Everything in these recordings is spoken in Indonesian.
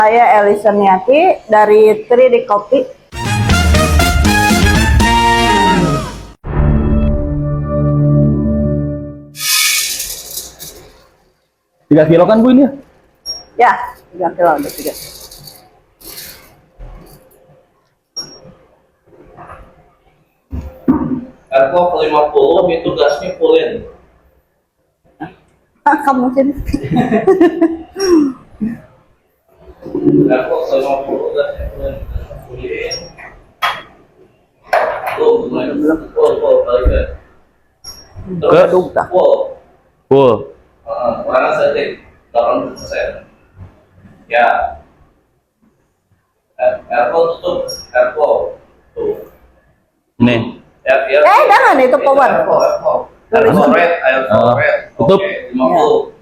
Saya Elisa Niati dari 3D Kopi. Tiga kilo kan Bu ini ya? Ya, 3 kilo udah 3. Ergo 50 itu gasnya fullin. Kamu sini. Ergo 50 gasnya fullin. Full balik ya. Terus full. Full. Warna setting 80%. Ya. Ergo tutup. Ergo tuh. Nih. Jangan itu power. Ergo red, ergo red. Tutup. 50.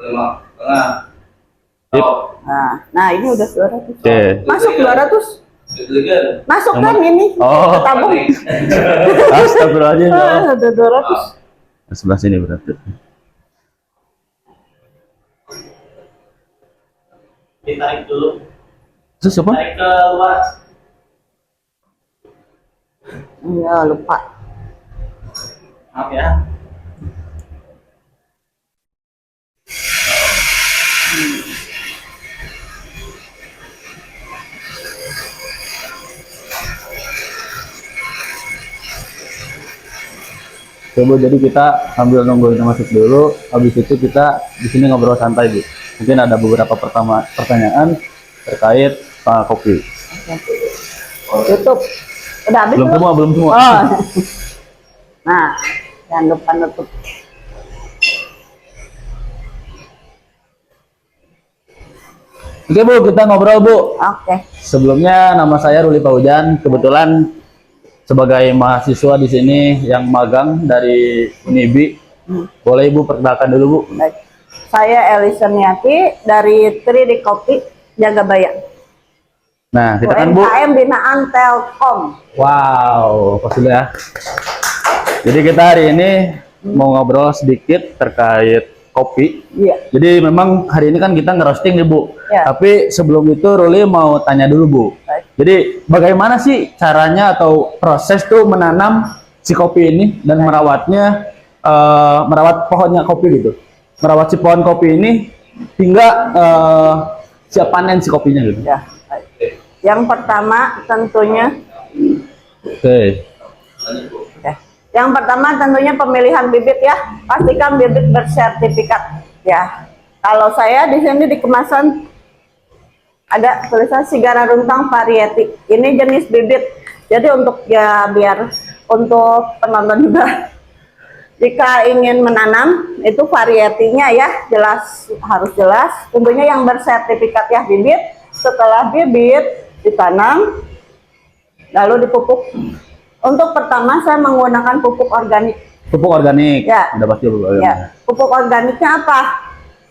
5 tengah. Sip. Nah, ini udah 200. Oke. Masuk 200. Masuk kan ini. Oh. Tabung. Astagfirullahaladzim. Udah 200. Sebelah sini berarti. Ditarik dulu. Terus apa? Tarik ke luar. Ya, lupa. Maaf ya. Coba jadi kita sambil nunggu itu masuk dulu, habis itu kita di sini ngobrol santai Bu. Mungkin ada beberapa pertanyaan terkait kopi. Tutup. Udah habis Belum semua, belum semua. Oh. Nah, jangan lupa nutup. Oke Bu, kita ngobrol Bu. Oke. Sebelumnya nama saya Ruli Paujan, kebetulan sebagai mahasiswa di sini yang magang dari Unibi. Boleh Ibu perkenalkan dulu Bu? Baik. Saya Elisa Niati dari 3D Kopi Jagabaya. Nah, kita kan Bu. UMKM binaan Telkom. Wow, pas dulu ya. Jadi kita hari ini mau ngobrol sedikit terkait kopi. Iya. Jadi memang hari ini kan kita ngerosting nih Bu. Ya. Tapi sebelum itu Ruli mau tanya dulu Bu. Baik. Jadi bagaimana sih caranya atau proses tuh menanam si kopi ini dan merawatnya, merawat pohonnya kopi gitu. Merawat si pohon kopi ini hingga siap panen si kopinya gitu. Ya. Baik. Yang pertama tentunya Oke. Yang pertama tentunya pemilihan bibit ya. Pastikan bibit bersertifikat ya. Kalau saya di sini di kemasan ada tulisan Sigara Runtang Variety. Ini jenis bibit. Jadi untuk ya biar untuk penonton juga jika ingin menanam itu varietinya ya jelas, harus jelas. Tentunya yang bersertifikat ya bibit. Setelah bibit ditanam lalu dipupuk. Untuk pertama saya menggunakan pupuk organik. Pupuk organik. Ya. Udah pasti pupuk organik. Ya, pupuk organiknya apa?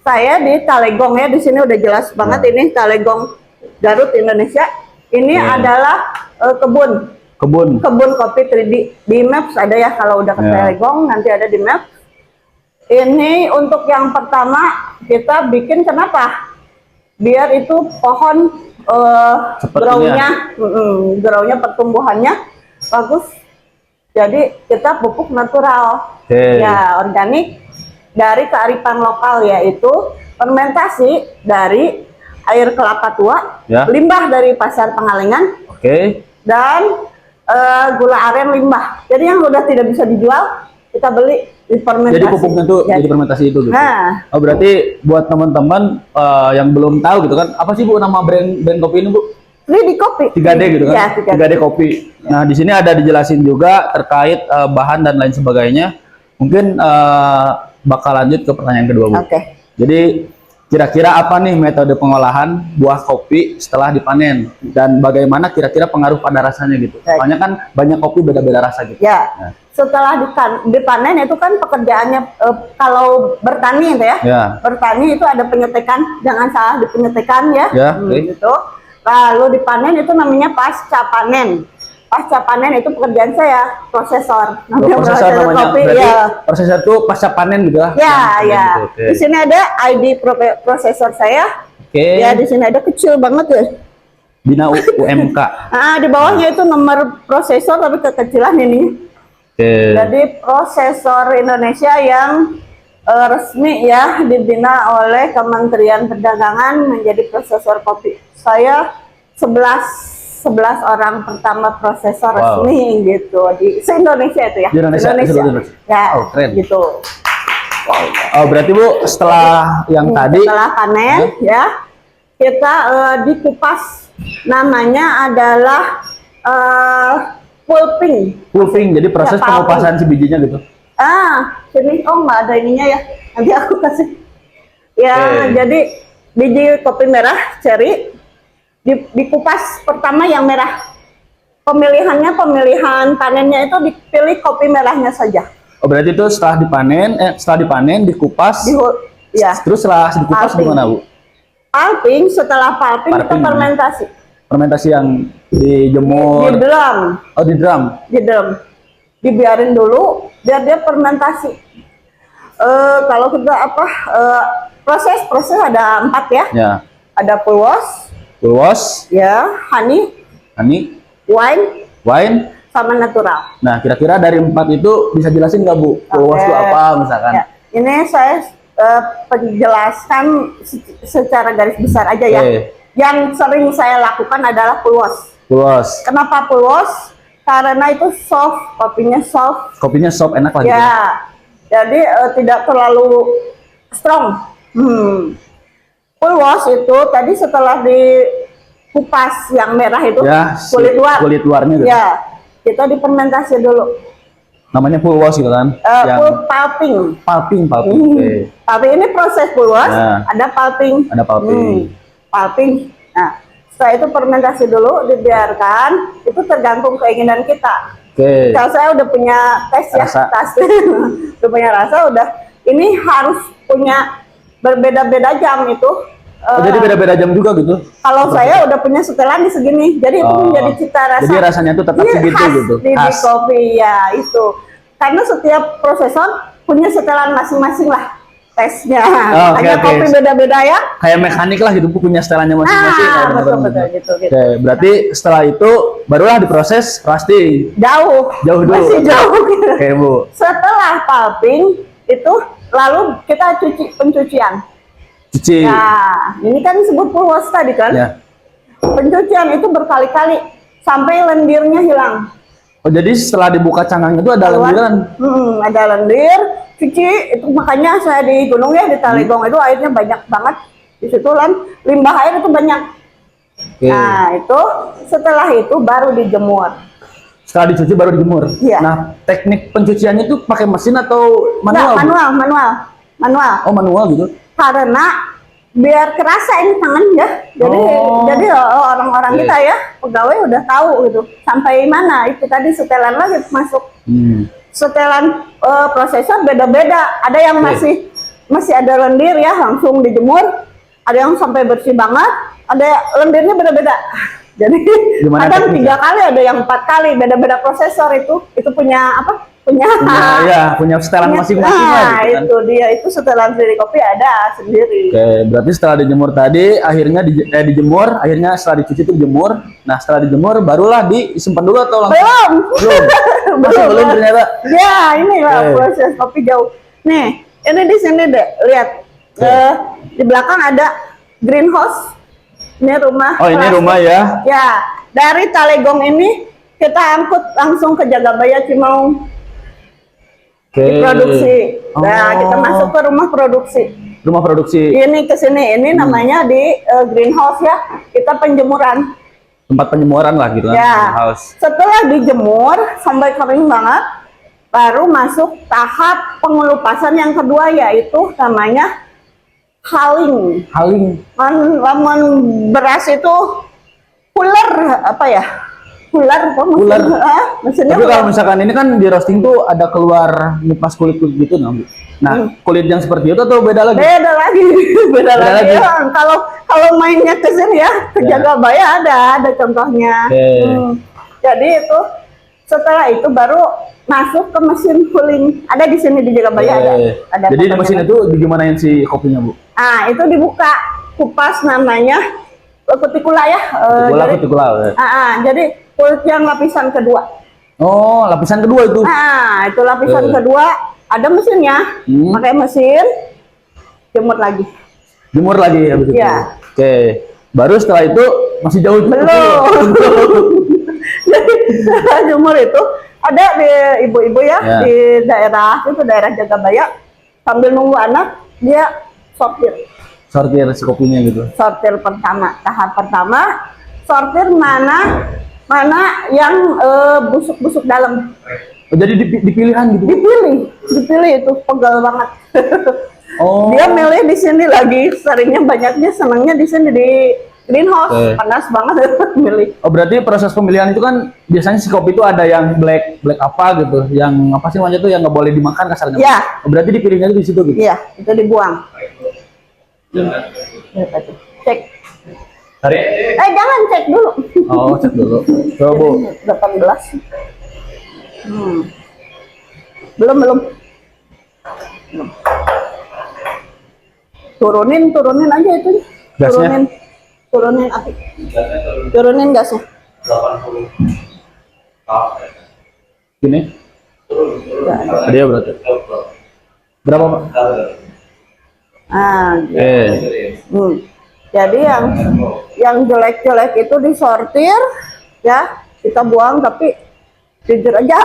Saya di Talegong ya, di sini udah jelas banget ini Talegong Garut Indonesia. Ini adalah kebun kopi 3D. Di Maps ada ya, kalau udah ke Talegong nanti ada di Maps. Ini untuk yang pertama kita bikin kenapa? Biar itu pohon grownya pertumbuhannya bagus. Jadi kita pupuk natural. Ya, organik dari kearifan lokal, yaitu fermentasi dari air kelapa tua, limbah dari pasar Pengalengan, dan gula aren limbah. Jadi yang udah tidak bisa dijual kita beli di fermentasi. Jadi pupuknya tuh jadi fermentasi itu gitu. Nah, oh, berarti buat teman-teman yang belum tahu gitu kan, apa sih Bu nama brand kopi ini Bu? 3D Kopi. 3D gitu kan? Ya, 3D Kopi. Nah, di sini ada dijelasin juga terkait bahan dan lain sebagainya. Mungkin bakal lanjut ke pertanyaan kedua Bu. Oke. Jadi kira-kira apa nih metode pengolahan buah kopi setelah dipanen dan bagaimana kira-kira pengaruh pada rasanya gitu? Soalnya kan banyak kopi beda-beda rasa gitu. Ya. Nah, setelah dipanen itu kan pekerjaannya kalau bertani itu ya. Bertani itu ada penyetikan, jangan salah di penyetikan ya. Gitu. Lalu dipanen itu namanya pasca panen. Pasca panen itu pekerjaan saya, prosesor. Prosesor namanya. Kopi, berarti ya. Prosesor itu pasca panen gitu lah. Ya, ya. Gitu. Di sini ada ID prosesor saya. Oke. Ya di sini ada kecil banget ya. Bina UMK. Ah, di bawahnya itu nomor prosesor tapi kekecilan ini. Oke. Jadi prosesor Indonesia yang resmi ya dibina oleh Kementerian Perdagangan menjadi prosesor kopi. Saya 11 orang pertama prosesor Wow. resmi gitu di se-Indonesia itu ya. Di Indonesia, seluruh Indonesia. Ya, Oh, keren. gitu. Oh, berarti Bu setelah yang tadi Setelah panen ya, kita dikupas, namanya adalah pulping. pulping, jadi proses Ya, pulping. pengupasan si bijinya gitu. Sini, oh nggak ada ininya ya, nanti aku kasih. Ya, Oke. jadi biji kopi merah cherry dikupas pertama yang merah. Pemilihan panennya itu dipilih kopi merahnya saja. Oh, berarti itu setelah dipanen, dikupas, Ya, terus setelah dikupas Pulping. gimana Bu? pulping, setelah pulping kita Pulping. fermentasi Fermentasi yang di dijemur, drum. oh di drum. Dibiarin dulu biar dia fermentasi. Kalau kita proses ada 4 ya. Ya, Ada full wash, pulwas, ya, honey, wine, wine. sama natural. Nah, kira-kira dari 4 itu bisa jelasin nggak Bu? Pulwas itu Oke. apa misalkan? Ya, ini saya penjelaskan secara garis besar aja ya. Oke. Yang sering saya lakukan adalah full wash. Pulwas. Kenapa full wash? Karena itu soft, kopinya soft. Kopinya soft, enak lah gitu. Ya, jadi tidak terlalu strong. Full wash itu tadi setelah dikupas yang merah itu Ya, si kulit luar. kulit luarnya gitu. Ya, kita difermentasi dulu. Namanya pulwas gitu kan? Full pulping. Pulping. Oke. Tapi ini proses full wash, Nah. ada pulping. Ada pulping. Pulping. Nah, setelah itu fermentasi dulu, dibiarkan. Itu tergantung keinginan kita. Oke. Kalau saya udah punya tes ya, Rasa. udah punya rasa, udah. Ini harus punya berbeda-beda jam itu. Oh, jadi beda-beda jam juga gitu? Kalau saya udah punya setelan di segini, jadi itu Oh. menjadi cita rasa. Jadi rasanya tuh tetap Ini segitu khas gitu? Di Khas. kopi ya itu. Karena setiap prosesor punya setelan masing-masing lah tesnya. Oh, oke, Hanya oke. kopi beda-beda ya. Kayak mekanik lah gitu, Bu, punya setelannya masing-masing. Ya, Betul bener-bener. gitu. Oke, berarti setelah itu barulah diproses roasting. Jauh. Jauh dulu. Masih jauh. Gitu. Oke, Bu. Setelah pulping itu lalu kita cuci pencucian. Cuci. Nah, ini kan disebut full wash tadi kan. Ya. Pencucian itu berkali-kali sampai lendirnya hilang. Oh, jadi setelah dibuka cangkang itu ada Keluar. lemburan. Ada lendir, cuci itu makanya saya di gunung ya di Talegong itu airnya banyak banget. Di situ kan limbah air itu banyak. Oke. Nah, itu setelah itu baru dijemur. Setelah dicuci baru dijemur. Iya. Nah, teknik pencuciannya itu pakai mesin atau manual? Bu? Manual. Oh, manual gitu. Karena biar kerasa ini tangan ya. Jadi orang-orang kita ya pegawai udah tahu gitu sampai mana itu tadi setelan lagi masuk. Setelan prosesor beda-beda. Ada yang masih ada lendir ya langsung dijemur. Ada yang sampai bersih banget. Ada lendirnya beda-beda. Jadi Gimana kadang tekniknya? 3 kali, ada yang 4 kali, beda-beda prosesor itu punya apa? Punya setelan masing-masing lah Nah, gitu kan. itu dia itu setelan sendiri kopi ada sendiri. Oke, berarti setelah dijemur tadi, akhirnya dijemur, akhirnya setelah dicuci itu dijemur. Nah, setelah dijemur, barulah disimpan dulu atau langsung? Belum. Belum. Masih belum ternyata. Ya, ini lah Oke. proses kopi jauh. Nih, ini di sini deh, lihat. Di belakang ada greenhouse. Ini rumah. Oh, ini plastik. rumah ya. Ya, dari Talegong ini kita angkut langsung ke Jagabaya Cimaung. Oke. Diproduksi. Nah, Oh. kita masuk ke rumah produksi. Rumah produksi, Ini ke sini, ini namanya di greenhouse ya. Kita penjemuran. tempat penyemuran lah gitu kan. Ya. House. Setelah dijemur sampai kering banget, baru masuk tahap pengelupasan yang kedua yaitu namanya haling. Haling. Lamun beras itu puler apa ya? Puler apa Puler. mesinnya Tapi puler. kalau misalkan ini kan di roasting tuh ada keluar ngupas kulit-kulit gitu, nah, Bu. Nah, kulit yang seperti itu atau beda lagi? Beda lagi, beda lagi. lagi. Ya. Kalau mainnya ke sini ya, ke Ya. Jagabaya ada contohnya. Oke. Jadi itu setelah itu baru masuk ke mesin cooling. Ada di sini di Jagabaya ada. Jadi di fotonya. mesin itu digimanain si kopinya, Bu? Ah, itu dibuka. kupas namanya kutikula ya. Kutikula. Jadi kulit yang lapisan kedua. Oh, lapisan kedua itu. Itu lapisan kedua, ada mesinnya. Pakai mesin, jemur lagi. Jemur lagi habis itu. Iya. Oke. Baru setelah itu masih jauh juga. Belum. Jadi jemur itu ada di ibu-ibu ya, di daerah Jagabaya, sambil nunggu anak dia sortir si kopinya gitu. Sortir pertama, tahap pertama sortir mana yang busuk-busuk dalam. Oh, jadi dipilihan gitu. Dipilih itu pegal banget. Oh. Dia milih di sini lagi, banyaknya senangnya di sini di greenhouse. Panas banget milih. Oh, berarti proses pemilihan itu kan biasanya si kopi itu ada yang black apa gitu, yang apa sih namanya tuh yang nggak boleh dimakan kasarnya. Iya. Oh, berarti dipilihnya itu di situ gitu. Iya, itu dibuang. Cek. Hari. Jangan cek dulu. Oh, cek dulu. Coba Bu. 18. Belum. Turunin aja itu. Gasnya? Turunin api. Turunin gasnya. 80. Gini. Ada ya berarti. Berapa, Pak? Jadi yang jelek-jelek itu disortir ya, kita buang, tapi jujur aja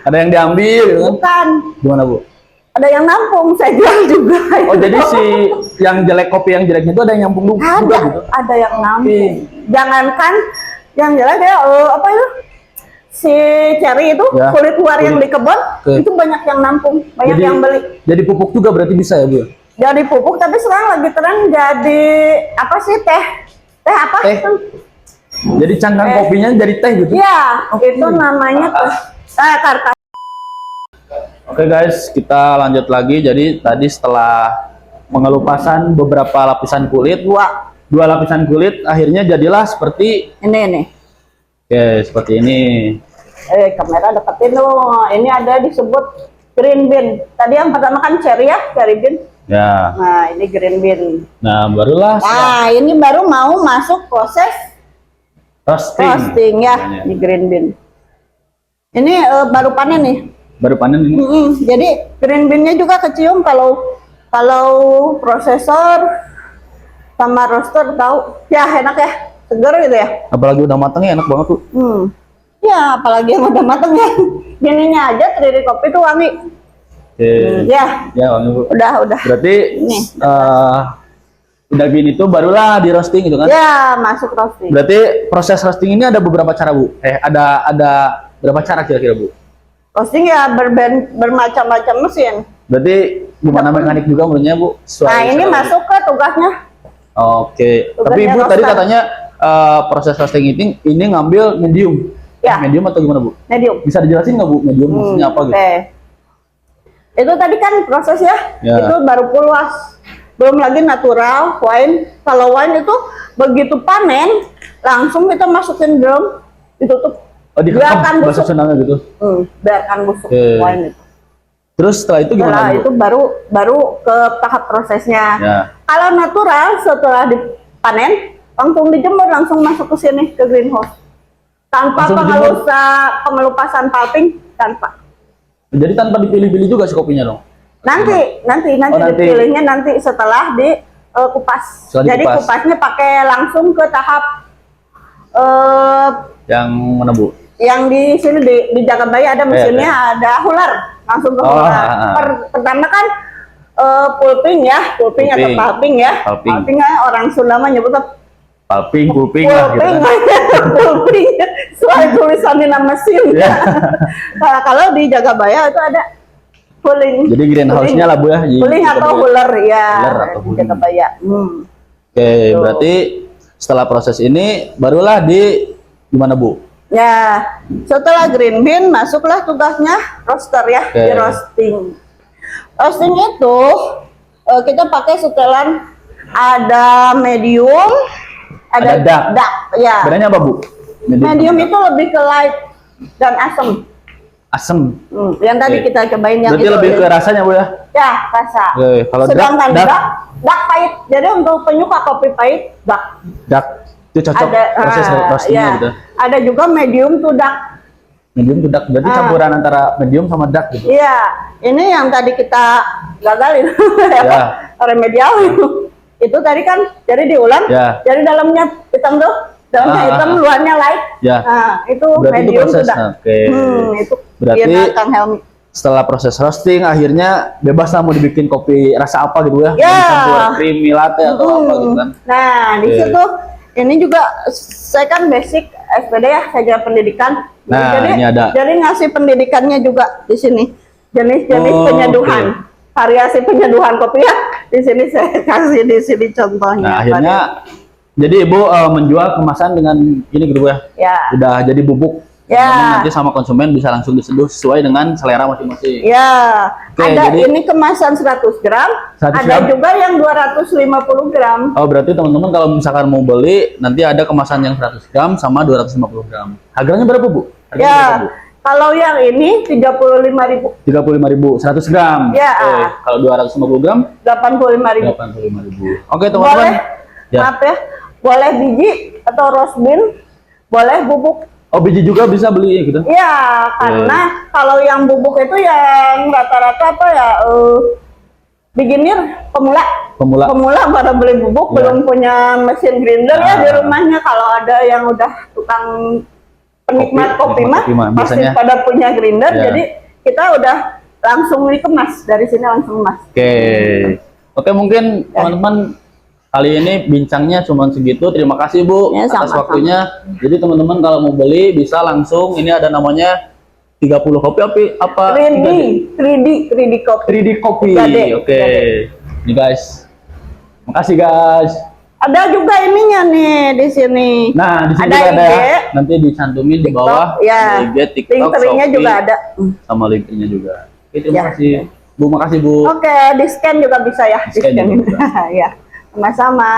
ada yang diambil gitu kan? Bukan. Gimana, Bu? Ada yang nampung, saya jual juga. Oh, jadi si yang jelek, kopi yang jeleknya itu ada yang nampung juga gitu? Ada yang nampung. Jangankan yang jelek ya, apa itu? Si cherry itu, ya, kulit luar yang di kebun, itu banyak yang nampung, banyak yang beli. Jadi pupuk juga berarti bisa ya, Bu? Jadi pupuk, tapi sekarang lagi tren jadi apa sih, teh apa? Jadi cangkang kopinya jadi teh gitu? Iya, itu namanya karkas. Oke guys, kita lanjut lagi. Jadi tadi setelah pengelupasan beberapa lapisan kulit, dua lapisan kulit, akhirnya jadilah seperti ini. Oke, seperti ini. Kamera deketin loh. Ini ada disebut green bean. Tadi yang pertama kan cherry ya, cherry bean. Ya. Nah, ini green bean. Nah, barulah. Nah, ini baru mau masuk proses roasting ya, di green bean. Ini baru panen nih. Baru panen ini. Jadi green bean-nya juga kecium kalau prosesor sama roaster tahu. Ya enak ya, segar gitu ya. Apalagi udah matangnya enak banget tuh. Ya, apalagi yang udah matang ya. Gininya aja Triri Kopi tuh wangi. Ya. Ya, wangi, Bu. Udah. Berarti ini. Udah gini tuh barulah di roasting gitu kan? Ya, masuk roasting. Berarti proses roasting ini ada beberapa cara, Bu. Ada berapa cara kira-kira, Bu? Roasting ya bermacam-macam mesin. Berarti gimana mekanik juga menurutnya, Bu? Nah, ini masuk ke tugasnya. Oke. Tapi Ibu tadi katanya proses roasting ini ngambil medium. Ya. Medium atau gimana, Bu? Medium. Bisa dijelasin nggak, Bu? Medium maksudnya apa gitu? Itu tadi kan prosesnya, itu baru puluas. Belum lagi natural, wine. Kalau wine itu begitu panen, langsung kita masukin drum, ditutup. Oh, biarkan busuk. Bahasa Sundanya gitu? Biarkan busuk wine itu. Terus setelah itu gimana? Setelah itu baru ke tahap prosesnya. Ya. Kalau natural setelah dipanen, langsung dijemur, langsung masuk ke sini, ke greenhouse. Tanpa pengelupasan pulping, tanpa. Jadi tanpa dipilih-pilih juga si kopinya dong? Nanti dipilihnya nanti setelah dikupas. Jadi kupasnya pakai langsung ke tahap yang mana, Bu? Yang di sini di Jagabaya ada mesinnya, ada huler, langsung ke huler. Pertama kan pulping atau pulping ya. Pulping orang Sunda mah nyebutnya pulping lah gitu kan. Pulping, soal tulisannya nama mesin. Kalau di Jagabaya itu ada pulling. Jadi greenhouse-nya lah, Bu ya. Pulling atau huler ya. Di Jagabaya. Oke, berarti setelah proses ini barulah gimana, Bu? Ya, setelah green bean masuklah tugasnya roaster ya, di roasting. Roasting itu kita pakai setelan ada medium, ada dark. Ya. Bedanya apa, Bu? Medium itu lebih ke light dan asam. asem. Yang tadi Oke. kita cobain yang Berarti itu. lebih ke rasanya Bu ya. Ya, rasa. Oke, kalau Sedangkan dark, dark pahit. Jadi untuk penyuka kopi pahit, dark. dark itu cocok proses roastingnya ya. gitu. Ada juga medium to dark. Medium to dark berarti campuran antara medium sama dark gitu. Iya, ini yang tadi kita gagalin. Ya. Remedial itu tadi kan jadi diulang. Ya. Jadi dalamnya hitam tuh, dalamnya hitam, luarnya light. Ya. Nah, itu Berarti itu medium to proses. dark. Oke. Itu Berarti iya, Kang Helmi. setelah proses roasting akhirnya bebas lah mau dibikin kopi rasa apa gitu ya. Ya. Mau dicampur creamy latte atau apa gitu kan. Nah, di Oke. situ ini juga saya kan basic SPD ya, saya pendidikan. Nah, jadi, ini ada. Jadi ngasih pendidikannya juga di sini. Jenis-jenis Oh, penyeduhan. oke. Variasi penyeduhan kopi ya. Di sini saya kasih di sini contohnya. Nah, akhirnya jadi Ibu menjual kemasan dengan ini gitu ya. Ya. Udah jadi bubuk. Ya. Namun nanti sama konsumen bisa langsung diseduh sesuai dengan selera masing-masing. Ya, Oke, ada jadi- ini kemasan 100 gram, 100 ada gram? juga yang 250 gram. Oh, berarti teman-teman kalau misalkan mau beli nanti ada kemasan yang 100 gram sama 250 gram. Harganya berapa, Bu? Harganya Ya, berapa, Bu? kalau yang ini 35.000, 35.000, 100 gram. Ya. Oke, kalau 250 gram 85.000. 85.000. Oke, Boleh, teman-teman. Ya. maaf ya, boleh biji atau roast bean, boleh bubuk. Oh, biji juga bisa beli gitu. Ya, karena kalau yang bubuk itu yang rata-rata apa ya, beginner, Pemula. baru beli bubuk, Ya. belum punya mesin grinder ya di Nah. rumahnya. Kalau ada yang udah tukang penikmat kopi mah pasti biasanya. pada punya grinder, Ya. jadi kita udah langsung dikemas dari sini langsung emas. Oke. Oke, mungkin teman-teman kali ini bincangnya cuma segitu. Terima kasih Bu Ya, atas sama-sama. waktunya. Jadi teman-teman kalau mau beli bisa langsung, ini ada namanya 30 kopi apa? 3D kopi. 3D kopi. 3D. Oke. Ini guys. Makasih guys. Ada juga ininya nih di sini. Nah, di sini Ada juga ada IG, ya. Nanti dicantumin di bawah. ya. Ada IG, TikTok, Link-nya Shopee, juga ada. sama linknya juga. Oke, terima Ya. kasih. Bu, makasih Bu. Oke, di scan juga bisa ya. Di-scan juga. Ya, sama-sama.